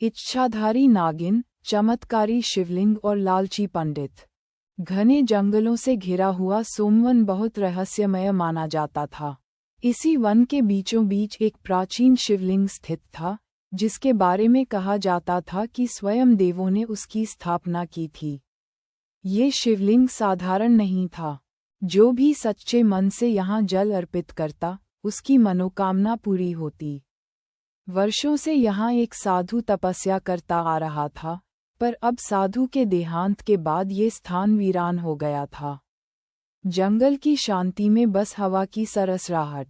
इच्छाधारी नागिन, चमत्कारी शिवलिंग और लालची पंडित। घने जंगलों से घिरा हुआ सोमवन बहुत रहस्यमय माना जाता था। इसी वन के बीचों बीच एक प्राचीन शिवलिंग स्थित था, जिसके बारे में कहा जाता था कि स्वयं देवों ने उसकी स्थापना की थी। ये शिवलिंग साधारण नहीं था। जो भी सच्चे मन से यहाँ जल अर्पित करता, उसकी मनोकामना पूरी होती। वर्षों से यहाँ एक साधु तपस्या करता आ रहा था, पर अब साधु के देहांत के बाद ये स्थान वीरान हो गया था। जंगल की शांति में बस हवा की सरसराहट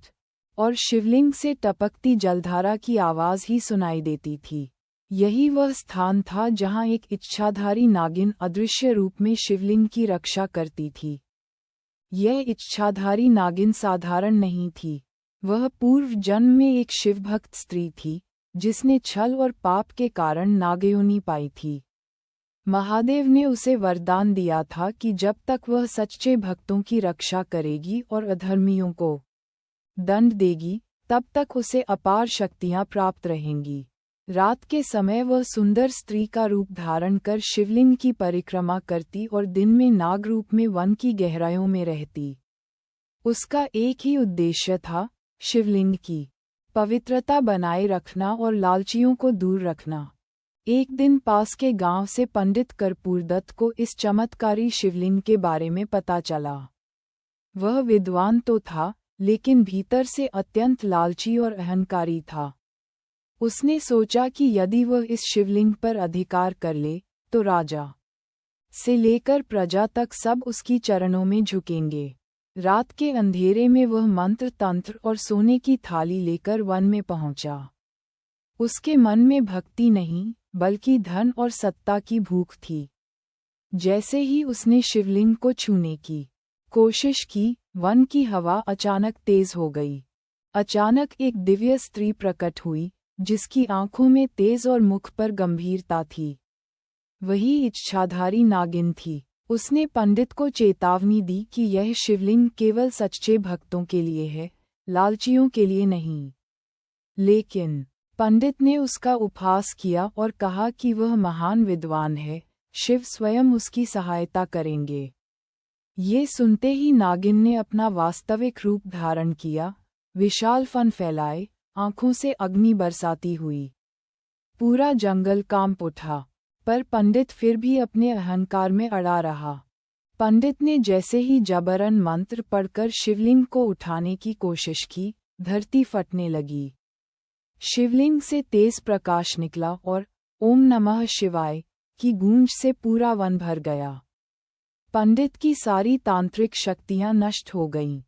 और शिवलिंग से टपकती जलधारा की आवाज़ ही सुनाई देती थी। यही वह स्थान था जहाँ एक इच्छाधारी नागिन अदृश्य रूप में शिवलिंग की रक्षा करती थी। यह इच्छाधारी नागिन साधारण नहीं थी। वह पूर्व जन्म में एक शिवभक्त स्त्री थी, जिसने छल और पाप के कारण नागयोनि पाई थी। महादेव ने उसे वरदान दिया था कि जब तक वह सच्चे भक्तों की रक्षा करेगी और अधर्मियों को दंड देगी, तब तक उसे अपार शक्तियां प्राप्त रहेंगी। रात के समय वह सुंदर स्त्री का रूप धारण कर शिवलिंग की परिक्रमा करती और दिन में नाग रूप में वन की गहराइयों में रहती। उसका एक ही उद्देश्य था, शिवलिंग की पवित्रता बनाए रखना और लालचियों को दूर रखना। एक दिन पास के गांव से पंडित कर्पूरदत्त को इस चमत्कारी शिवलिंग के बारे में पता चला। वह विद्वान तो था, लेकिन भीतर से अत्यंत लालची और अहंकारी था। उसने सोचा कि यदि वह इस शिवलिंग पर अधिकार कर ले, तो राजा से लेकर प्रजा तक सब उसकी चरणों में झुकेंगे। रात के अंधेरे में वह मंत्र तंत्र और सोने की थाली लेकर वन में पहुंचा। उसके मन में भक्ति नहीं, बल्कि धन और सत्ता की भूख थी। जैसे ही उसने शिवलिंग को छूने की कोशिश की, वन की हवा अचानक तेज हो गई। अचानक एक दिव्य स्त्री प्रकट हुई, जिसकी आंखों में तेज और मुख पर गंभीरता थी। वही इच्छाधारी नागिन थी। उसने पंडित को चेतावनी दी कि यह शिवलिंग केवल सच्चे भक्तों के लिए है, लालचियों के लिए नहीं। लेकिन पंडित ने उसका उपहास किया और कहा कि वह महान विद्वान है, शिव स्वयं उसकी सहायता करेंगे। ये सुनते ही नागिन ने अपना वास्तविक रूप धारण किया, विशाल फन फैलाए, आंखों से अग्नि बरसाती हुई। पूरा जंगल कांप उठा, पर पंडित फिर भी अपने अहंकार में अड़ा रहा। पंडित ने जैसे ही जबरन मंत्र पढ़कर शिवलिंग को उठाने की कोशिश की, धरती फटने लगी। शिवलिंग से तेज प्रकाश निकला और ओम नमः शिवाय की गूंज से पूरा वन भर गया। पंडित की सारी तांत्रिक शक्तियां नष्ट हो गईं।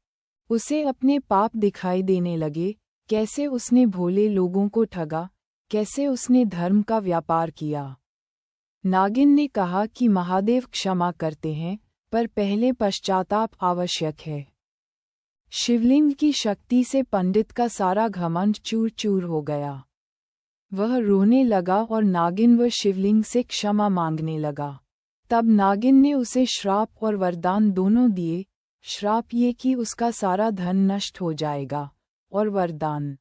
उसे अपने पाप दिखाई देने लगे, कैसे उसने भोले लोगों को ठगा, कैसे उसने धर्म का व्यापार किया। नागिन ने कहा कि महादेव क्षमा करते हैं, पर पहले पश्चाताप आवश्यक है। शिवलिंग की शक्ति से पंडित का सारा घमंड चूर चूर हो गया। वह रोने लगा और नागिन व शिवलिंग से क्षमा मांगने लगा। तब नागिन ने उसे श्राप और वरदान दोनों दिए। श्राप ये कि उसका सारा धन नष्ट हो जाएगा, और वरदान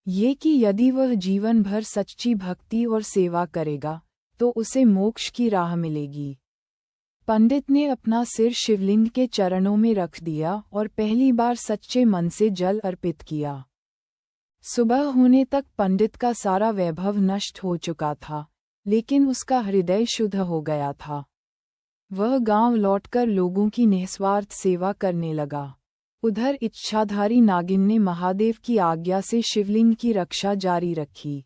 ये कि यदि वह जीवन भर सच्ची भक्ति और सेवा करेगा, तो उसे मोक्ष की राह मिलेगी। पंडित ने अपना सिर शिवलिंग के चरणों में रख दिया और पहली बार सच्चे मन से जल अर्पित किया। सुबह होने तक पंडित का सारा वैभव नष्ट हो चुका था, लेकिन उसका हृदय शुद्ध हो गया था। वह गांव लौटकर लोगों की निस्वार्थ सेवा करने लगा। उधर इच्छाधारी नागिन ने महादेव की आज्ञा से शिवलिंग की रक्षा जारी रखी।